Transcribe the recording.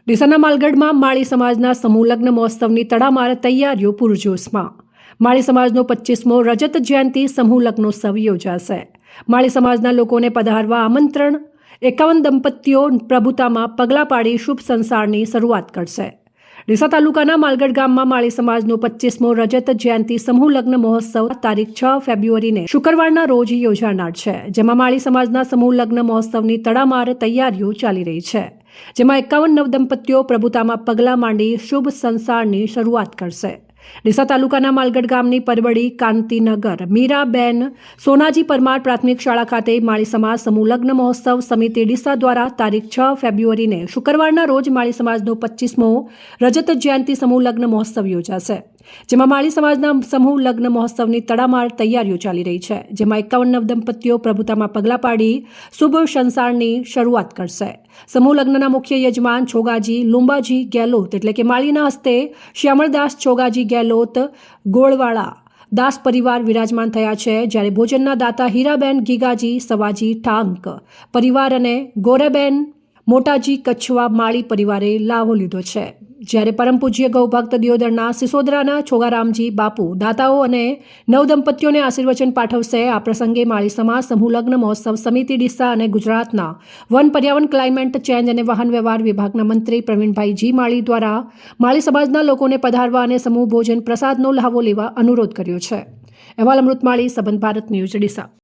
ડીસાના માલગઢમાં માળી સમાજના સમૂહ લગ્ન મહોત્સવની તડામાર તૈયારીઓ પૂરજોશમાં. માળી સમાજનો 25મો રજત જયંતિ સમૂહ લગ્નોત્સવ યોજાશે. માળી સમાજના લોકોને પધારવા આમંત્રણ. 51 દંપતીઓ પ્રભુતામાં પગલાં પાડી શુભ સંસારની શરૂઆત કરશે. ડીસા તાલુકાના માલગઢ ગામમાં માળી સમાજનો 25મો રજત જયંતિ સમૂહ લગ્ન મહોત્સવ તારીખ 6 ફેબ્રુઆરીને શુક્રવારના રોજ યોજાનાર છે, જેમાં માળી સમાજના સમૂહ લગ્ન મહોત્સવની તડામાર તૈયારીઓ ચાલી રહી છે, જેમાં 51 નવદંપતીઓ પ્રભુતામાં પગલાં માંડી શુભ સંસારની શરૂઆત કરશે. ડીસા તાલુકાના માલગઢ ગામની પરબડી કાંતિનગર મીરાબેન સોનાજી પરમાર પ્રાથમિક શાળા ખાતે માળી સમાજ સમૂહ લગ્ન મહોત્સવ સમિતિ ડીસા દ્વારા તારીખ 6 ફેબ્રુઆરીને શુક્રવારના રોજ માળી સમાજનો 25મો રજત જયંતિ સમૂહ લગ્ન મહોત્સવ યોજાશે, જેમાં માળી સમાજના સમૂહ લગ્ન મહોત્સવની તડામાર તૈયારીઓ ચાલી રહી છે, જેમાં 51 નવદંપતીઓ પ્રભુતામાં પગલાં પાડી શુભ સંસારની શરૂઆત કરશે. સમૂહ લગ્નના મુખ્ય યજમાન છોગાજી લુંબાજી ગેલોત એટલે કે માળીના હસ્તે શ્યામળદાસ છોગાજી ગેલોત ગોળવાળા દાસ પરિવાર વિરાજમાન થયા છે, જ્યારે ભોજનના દાતા હીરાબેન ગીગાજી સવાજી ટાંક પરિવાર અને ગોરેબેન મોટાજી કચ્છવા માળી પરિવારે લાભો લીધો છે, જ્યારે પરમ પૂજ્ય ગૌભક્ત દિયોદરના સિસોદરાના છોગારામજી બાપુ દાતાઓ અને નવદંપતીઓને આશીર્વચન પાઠવશે. આ પ્રસંગે માળી સમાજ સમૂહ લગ્ન મહોત્સવ સમિતિ ડીસા અને ગુજરાતના વન પર્યાવરણ ક્લાઇમેટ ચેન્જ અને વાહન વ્યવહાર વિભાગના મંત્રી પ્રવીણભાઈ જી માળી દ્વારા માળી સમાજના લોકોને પધારવા અને સમૂહ ભોજન પ્રસાદનો લહાવો લેવા અનુરોધ કર્યો છે. અહેવાલ અમૃત માળી, સંબંધ ભારત ન્યૂઝ, ડીસા.